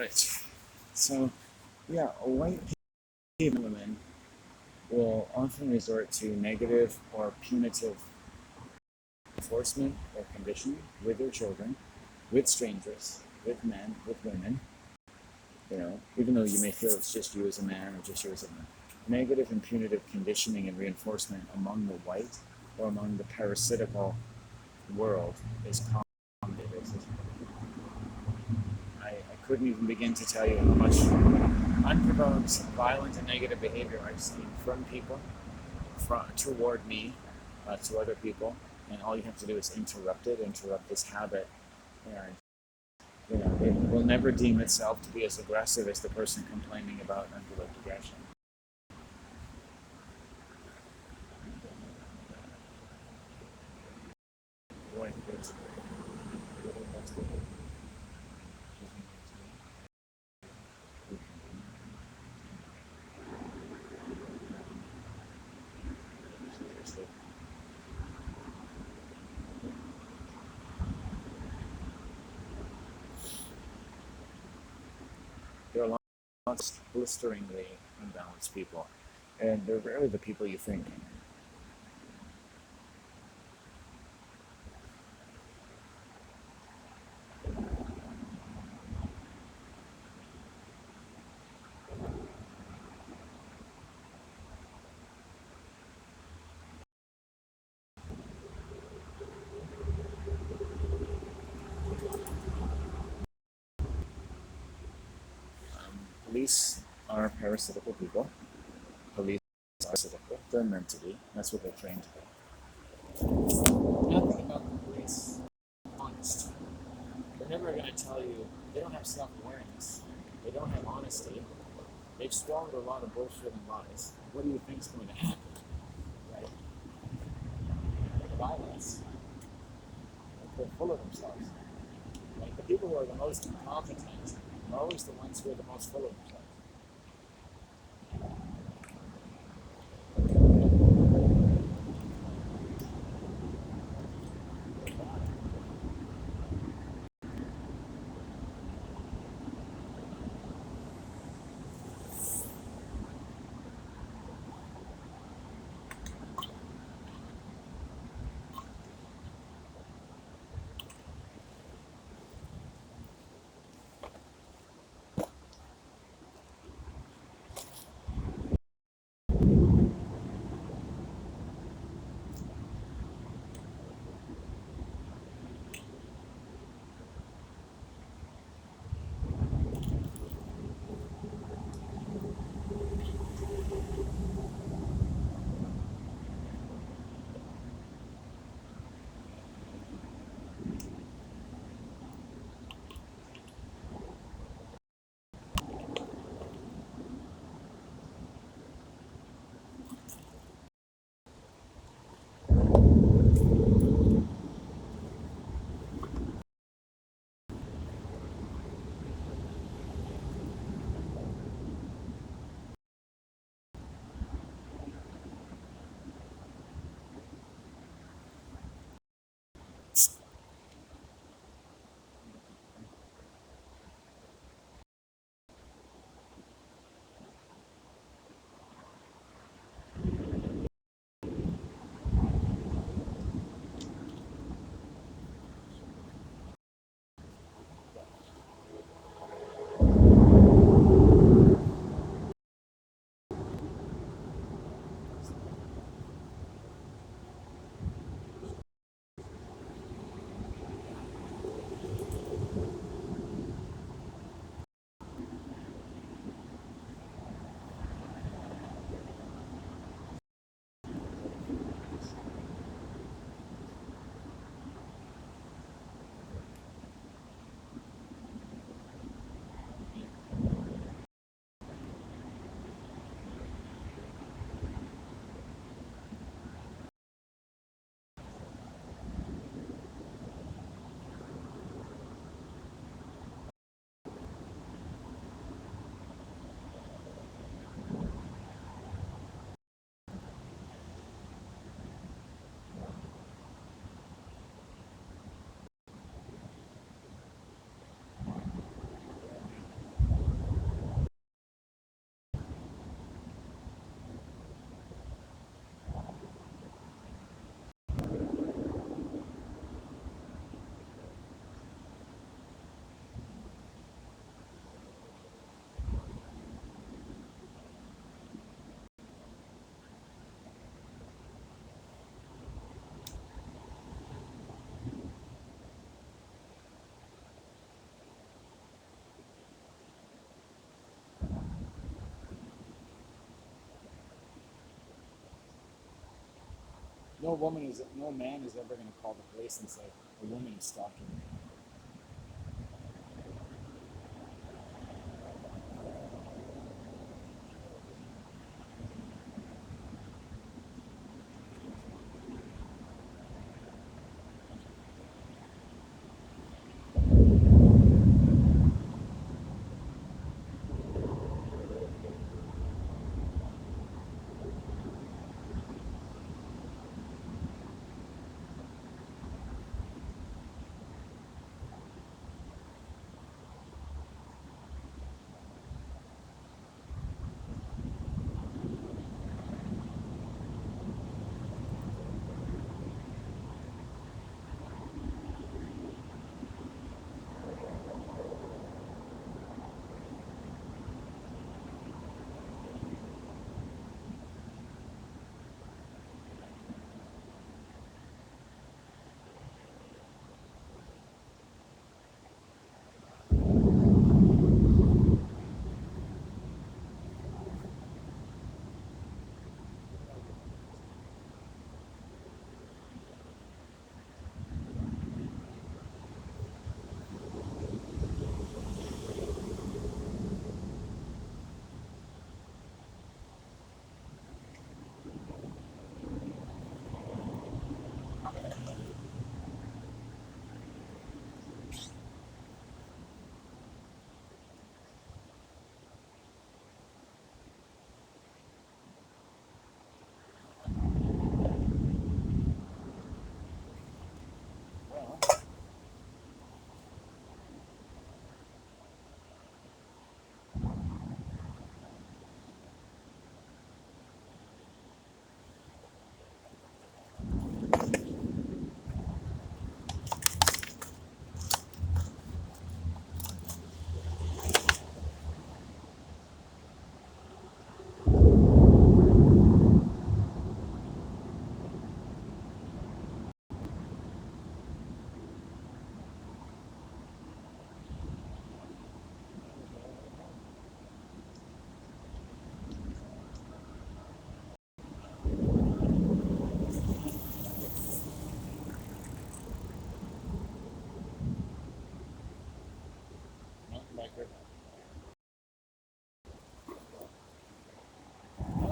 Right. So, yeah, white women will often resort to negative or punitive enforcement or conditioning with their children, with strangers, with men, with women. Even though you may feel it's just you as a man or just you as a man. Negative and punitive conditioning and reinforcement among the white or among the parasitical world is common racism. I couldn't even begin to tell you how much unprovoked, violent, and negative behavior I've seen from people toward me, to other people, and all you have to do is interrupt this habit, and it will never deem itself to be as aggressive as the person complaining about unprovoked aggression. There are lots of blisteringly unbalanced people, and they're rarely the people you think. Police are parasitical people. Police are parasitical. They're meant to be. That's what they're trained to be. Nothing about the police is honest. They're never going to tell you. They don't have self-awareness. They don't have honesty. They've swallowed a lot of bullshit and lies. What do you think is going to happen? Right? Violence. They're full of themselves. Like the people who are the most incompetent are always the ones who are the most full of themselves. no man is ever going to call the police and say a woman is stalking me. Well, mountain biker. All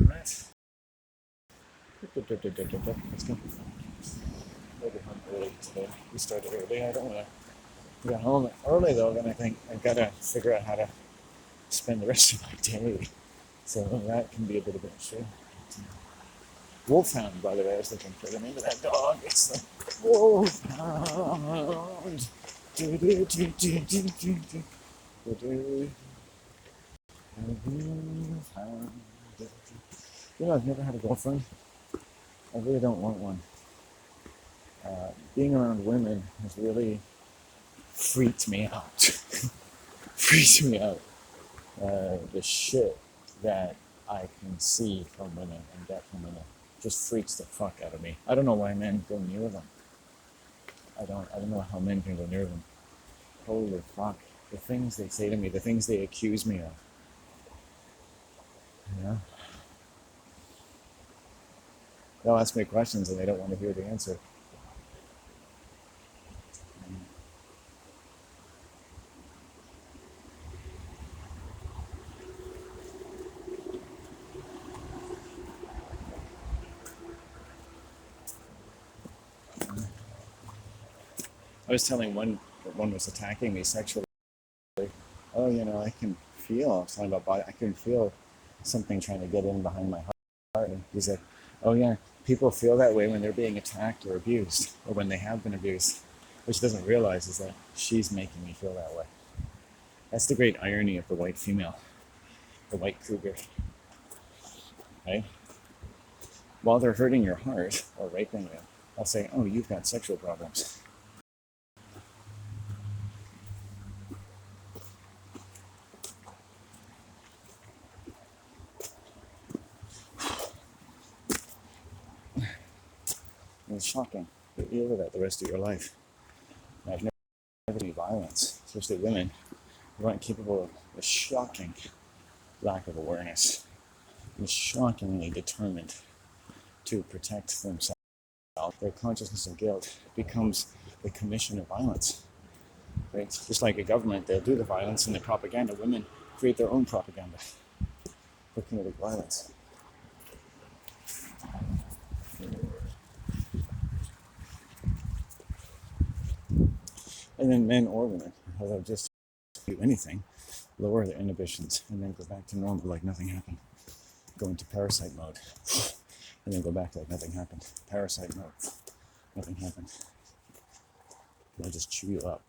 right. Let's go. We'll be home early today. We started early. I don't want to get home early though. Then I think I gotta figure out how to spend the rest of my day. So that can be a bit of an issue. Wolfhound, by the way, I was looking for the name of that dog. It's the Wolfhound. Do, do, do, do, do, do, do. Do, do. Wolfhound. You know, I've never had a girlfriend. I really don't want one. Being around women has really freaked me out. Freaks me out. The shit that I can see from women and get from women just freaks the fuck out of me. I don't know why men go near them. I don't know how men can go near them. Holy fuck. The things they say to me, the things they accuse me of. You know? They'll ask me questions and they don't want to hear the answer. I was telling one was attacking me sexually. Oh, I can feel something about body. I can feel something trying to get in behind my heart. And he said, oh yeah, people feel that way when they're being attacked or abused, or when they have been abused. What she doesn't realize is that she's making me feel that way. That's the great irony of the white female, the white cougar, right? While they're hurting your heart or raping you, I'll say, oh, you've got sexual problems. And it's shocking. You deal with that the rest of your life. I've never seen violence, especially women, who aren't capable of a shocking lack of awareness and shockingly determined to protect themselves. Their consciousness of guilt becomes the commission of violence. Right? Just like a government, they'll do the violence and the propaganda. Women create their own propaganda for committing violence. And then men or women, they'll just do anything, lower their inhibitions, and then go back to normal like nothing happened. Go into parasite mode, and then go back like nothing happened. Parasite mode, nothing happened. They'll just chew you up.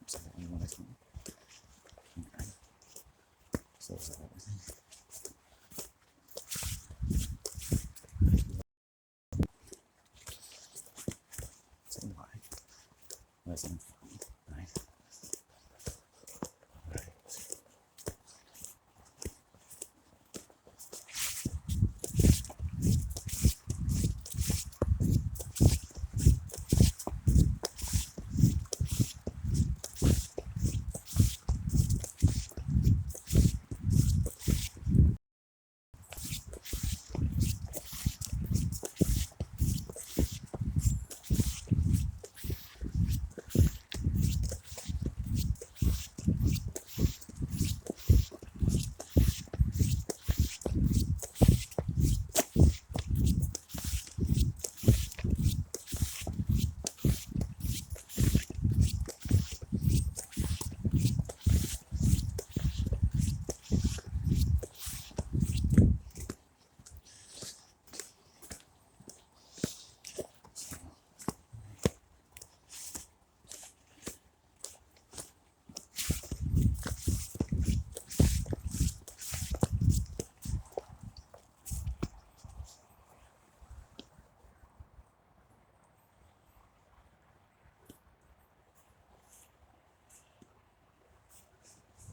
Is that what you want to do? Okay. So is that everything? Say why. Wasn't fun, right? Right.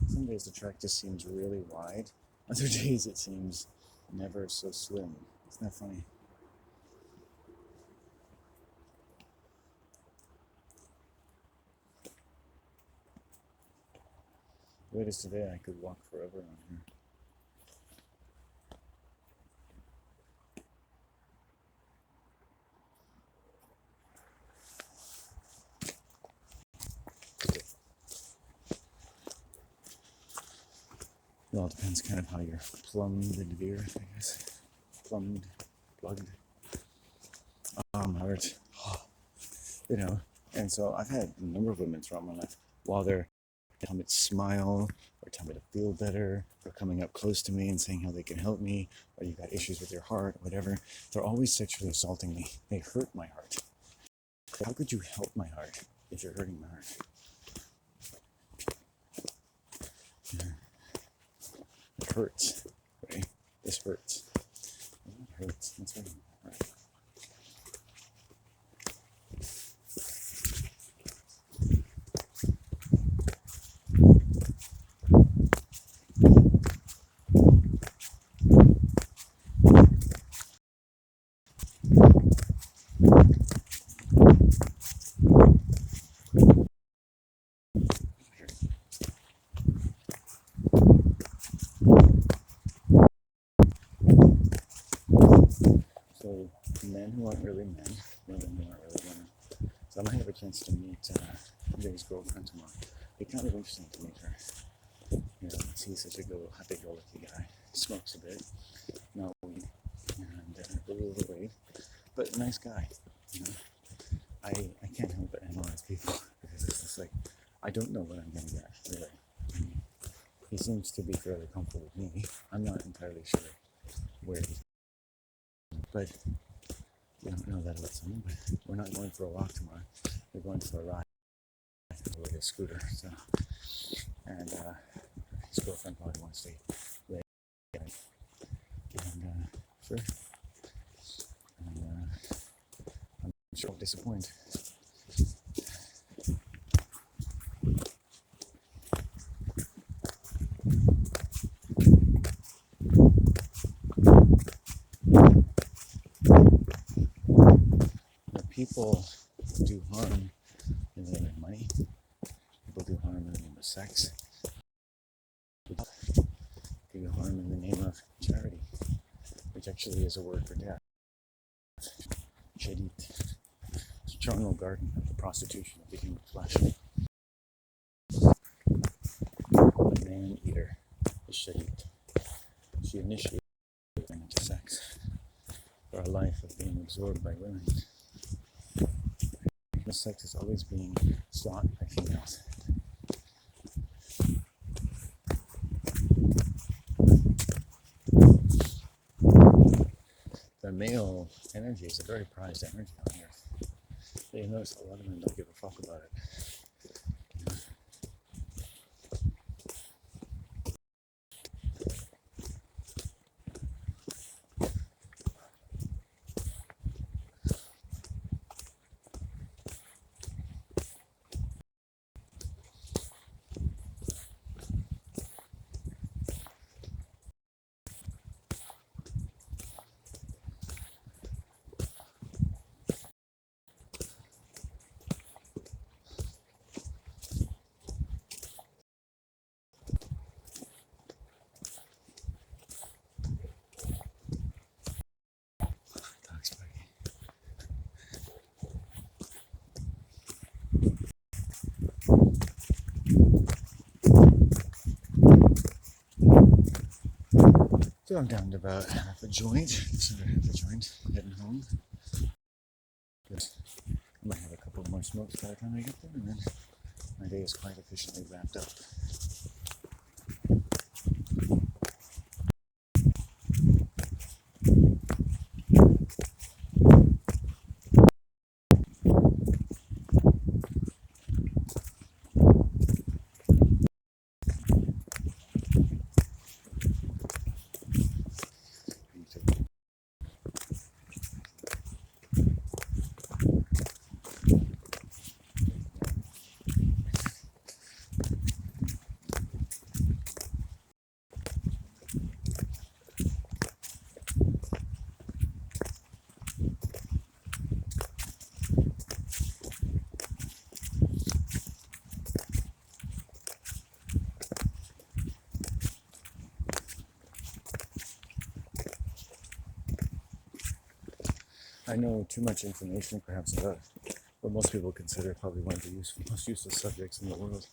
Some days the track just seems really wide. Other days it seems never so slim. Isn't that funny? The way it is today, I could walk forever on here. It all depends kind of how you're plumbed into the earth, I guess. Plugged. Heart. And so I've had a number of women throughout my life, while they're tell me to smile, or tell me to feel better, or coming up close to me and saying how they can help me, or you've got issues with your heart, whatever, they're always sexually assaulting me. They hurt my heart. How could you help my heart if you're hurting my heart? It hurts, right? This hurts. It hurts. That's hurting my heart. men who aren't really men, women who aren't really women. So I might have a chance to meet Jay's girlfriend tomorrow. It'd be kind of interesting to meet her. You know, he's such a happy-go-lucky guy. Smokes a bit, not weed, and a little overweight, but a nice guy. You know, I can't help but analyze people because it's just like I don't know what I'm gonna get really. I mean, he seems to be fairly comfortable with me. I'm not entirely sure where he's going, but we don't know that about someone. But we're not going for a walk tomorrow. We're going for a ride with a scooter. So, and his girlfriend probably wants to stay late. And sure. And I'm sure I'll disappoint. Now, people do harm in the name of money. People do harm in the name of sex. People do harm in the name of charity, which actually is a word for death. Shadit. It's charnel garden of the prostitution of the human flesh. The man eater is Shadit. She initiated them into sex for a life of being absorbed by women. The sex is always being sought by females. The male energy is a very prized energy on Earth. You notice a lot of men don't give a fuck about it. So I'm down to about half a joint, just under half a joint, heading home. Good. I might have a couple more smokes by the time I get there, and then my day is quite efficiently wrapped up. I know too much information perhaps about what most people consider probably one of the most useless subjects in the world,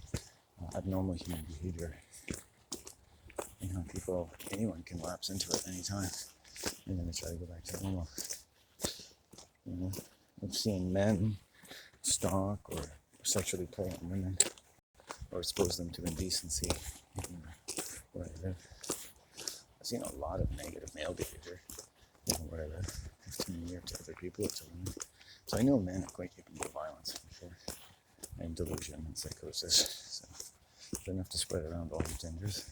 abnormal human behavior. You know, anyone can lapse into it anytime, and then they try to go back to normal. You know, I've seen men stalk or sexually prey on women, or expose them to indecency, where I live. I've seen a lot of negative male behavior, where I live, to me or to other people or to women. So I know men are quite capable of violence, for sure, and delusion and psychosis. So it's enough to spread around all the genders.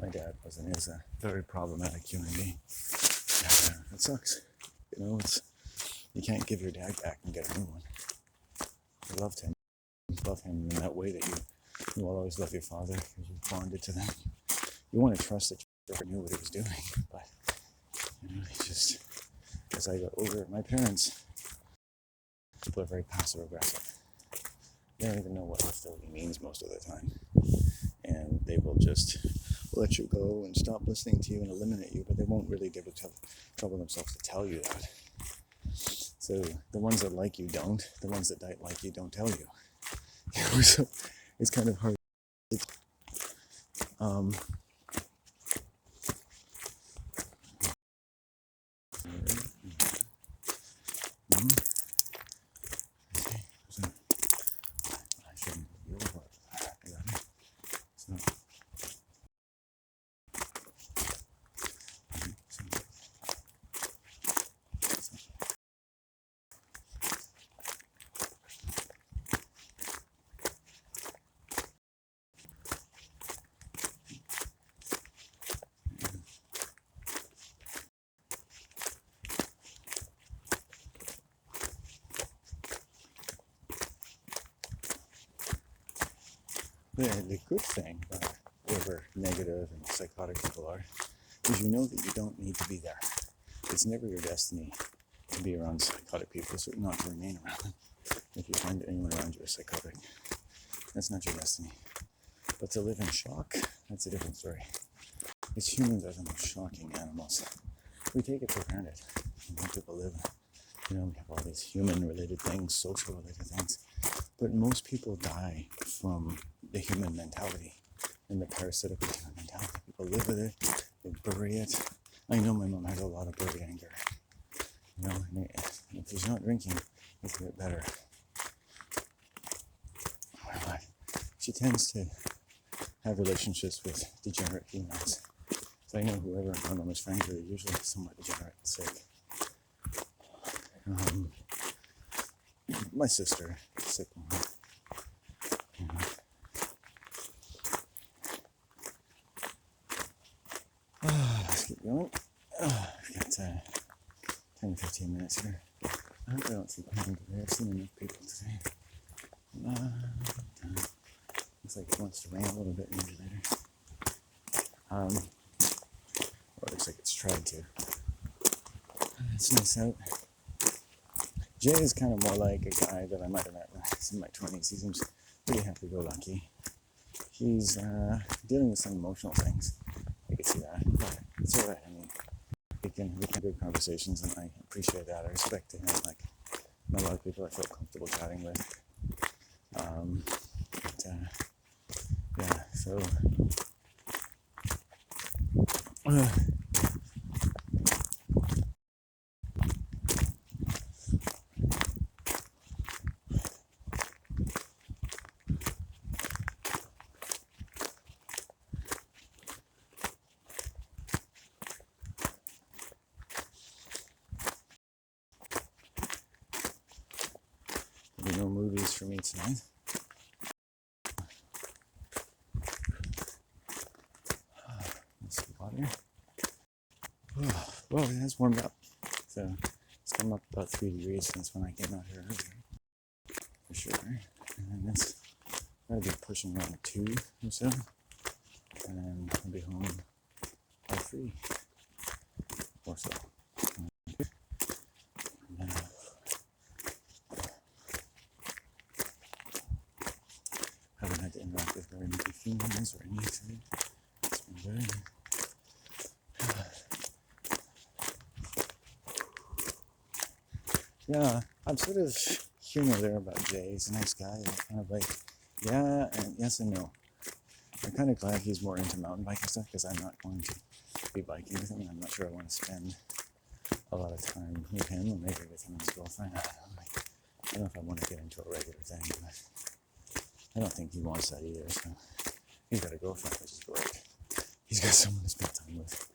My dad was and is a very problematic human being. And, it sucks. You know, you can't give your dad back and get a new one. I loved him. Love him in that way that you will always love your father because you bonded to them. You want to trust that you never knew what he was doing, but you know, he just, as I got older, my parents, people are very passive aggressive. They don't even know what hostility means most of the time, and they will just let you go and stop listening to you and eliminate you, but they won't really trouble themselves to tell you that. So the ones that like you don't, the ones that don't like you don't tell you. So it's kind of hard. Um, I shouldn't be over. So, the good thing about whoever negative and psychotic people are is you know that you don't need to be there. It's never your destiny to be around psychotic people, so not to remain around them. If you find that anyone around you is psychotic, that's not your destiny. But to live in shock, that's a different story. Because humans are the most shocking animals. We take it for granted. When people live, we have all these human-related things, social-related things. But most people die from the human mentality and the parasitical human mentality. People live with it, they bury it. I know my mom has a lot of buried anger. And if she's not drinking, it's a bit better. But she tends to have relationships with degenerate females. So I know whoever my mom is friends with are usually somewhat degenerate and sick. My sister, sick one. Let's keep going. We've got 10 to 15 minutes here. I hope I don't see pain today. I've seen enough people today. Looks like it wants to rain a little bit maybe later. Or it looks like it's tried to. It's nice out. Jay is kind of more like a guy that I might have met when I was in my 20s. He seems pretty happy-go-lucky. He's dealing with some emotional things. I can see that, but it's alright. I mean, we can have good conversations, and I appreciate that. I respect him. Like not a lot of people I feel comfortable chatting with. Yeah. So. There'll be no movies for me tonight. Let's see water. Well, it has warmed up. So it's come up about 3 degrees since when I came out here earlier. For sure. And then it's gotta be pushing around 2 or so. And then I'll be home by 3 or so. Haven't had to interact with very many females or anything. It's been good. Yeah, I'm sort of humor there about Jay. He's a nice guy. I'm kind of like, yeah, and yes and no. I'm kind of glad he's more into mountain biking stuff because I'm not going to be biking with him, and I'm not sure I want to spend a lot of time with him or maybe with him and his girlfriend. I don't know if I want to get into a regular thing, but I don't think he wants that either. So he's got a girlfriend, which is great. He's got someone to spend time with.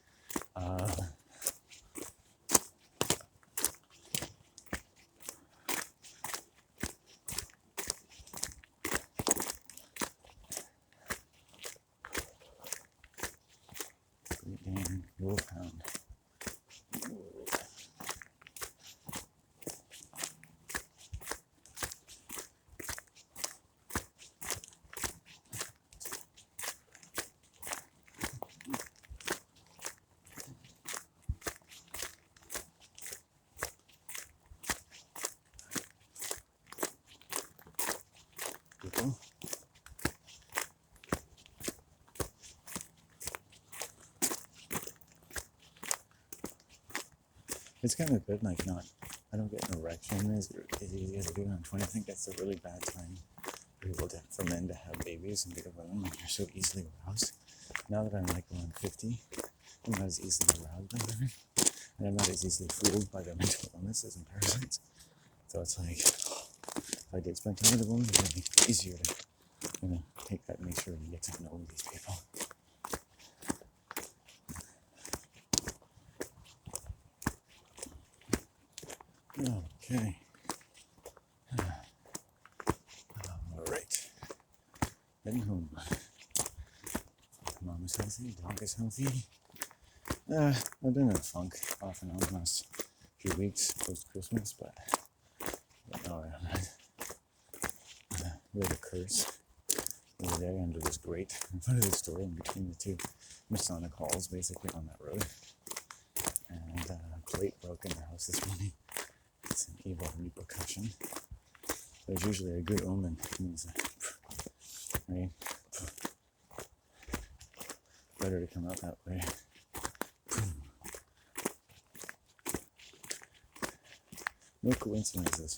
Dan Wolfhound. People. It's kind of good, like not, I don't get an erection as easy as I do when I'm 20. I think that's a really bad time for men to have babies and bigger women, like you're so easily aroused. Now that I'm like around 50, I'm not as easily aroused by women, and I'm not as easily fooled by their mental illnesses and parasites. So it's like, if I did spend time with a woman, it would be easier to, take that and make sure you get to know these people. Okay. Alright. Heading home. Mom is healthy, dog is healthy. I've been in a funk off and on the last few weeks post-Christmas, but no, I'm not. We had a curse the other day under this grate in front of the store in between the two Masonic halls, basically on that road. And a plate broke in our house this morning. It's an evil repercussion. There's usually a good omen. It means right? Better to come out that way. No coincidences.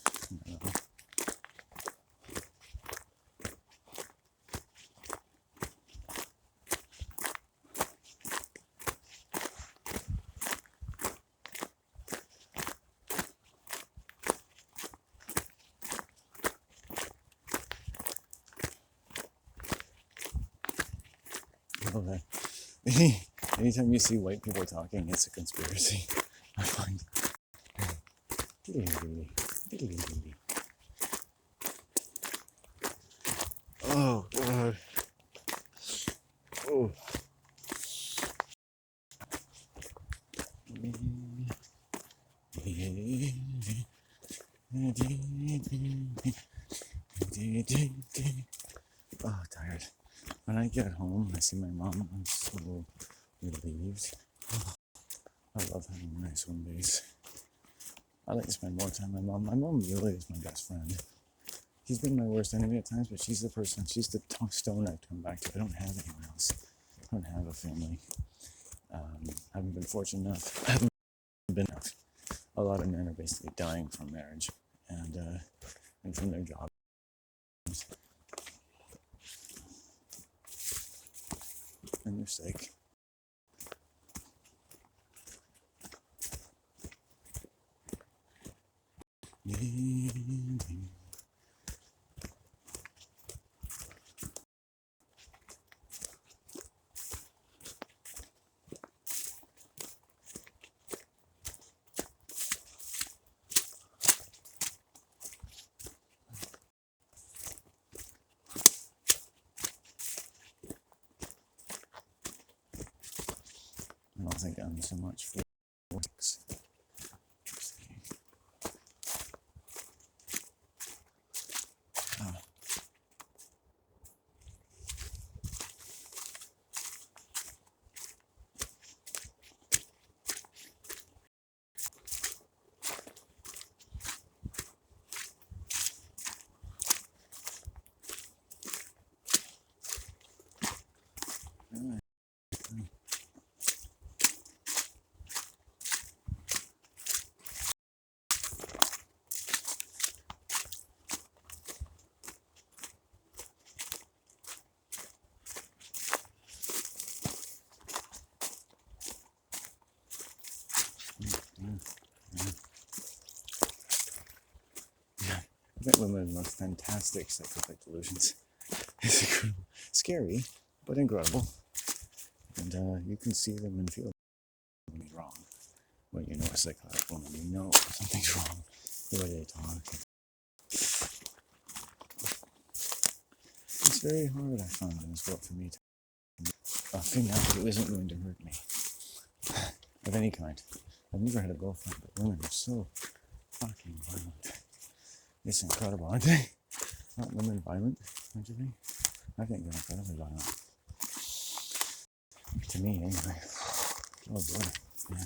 Well, anytime you see white people talking, it's a conspiracy. I find. Oh God. Oh. Oh, tired. When I get home, I see my mom. I'm so relieved. Oh, I love having nice home days. I like to spend more time with my mom. My mom really is my best friend. She's been my worst enemy at times, but she's the stone I turn back to. I don't have anyone else. I don't have a family. I haven't been fortunate enough. I haven't been enough. A lot of men are basically dying from marriage and from their jobs. And they're sick. I don't think I'm so much for works. I think women are the most fantastic psychopathic delusions. It's incredible. Scary, but incredible. And you can see them and feel them when it's wrong. When you know a psychotic woman, you know something's wrong. The way they talk. It's very hard, I found, in this world for me to a female who isn't going to hurt me. Of any kind. I've never had a girlfriend, but women are so fucking violent. It's incredible, aren't they? Aren't women violent, don't you think? I think they're incredibly violent. To me, anyway. Oh boy. Yeah.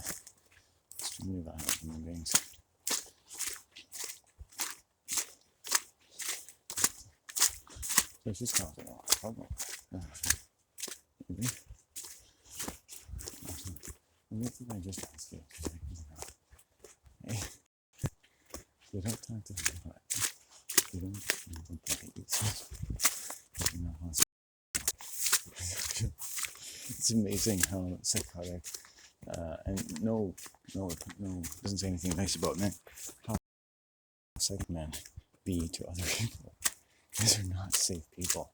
Extremely violent human beings. So she's causing a lot of trouble. Maybe. And what did I just ask you? You don't talk to me about it. You don't It's amazing how psychotic and no, doesn't say anything nice about men. How psychic men be to other people. These are not safe people.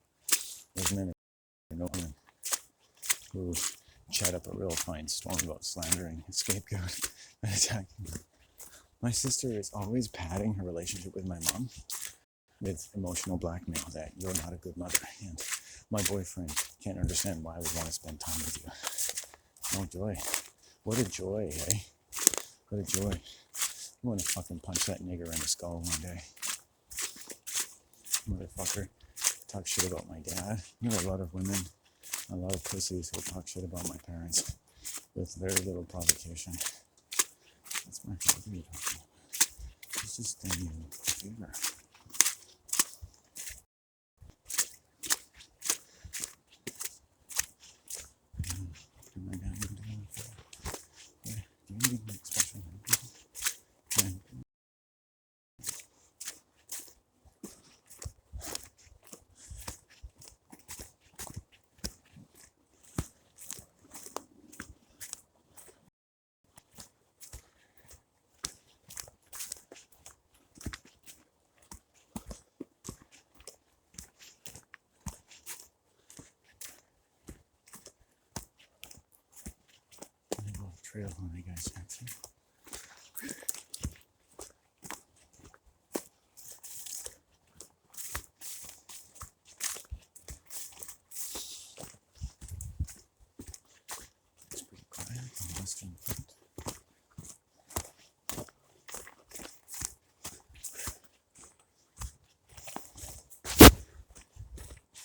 Those men are no women who chat up a real fine storm about slandering a scapegoat and attacking them. My sister is always padding her relationship with my mom with emotional blackmail that you're not a good mother and my boyfriend can't understand why I would want to spend time with you. Oh joy. What a joy, eh? What a joy. I want to fucking punch that nigger in the skull one day. Motherfucker. Talk shit about my dad. There are a lot of women, a lot of pussies who talk shit about my parents with very little provocation. That's my father you're talking about. He's just doing you a favor. My dad would do it for you. Do you need an expression? Yeah. Trail on you guys, Jackson. It's pretty quiet on Western.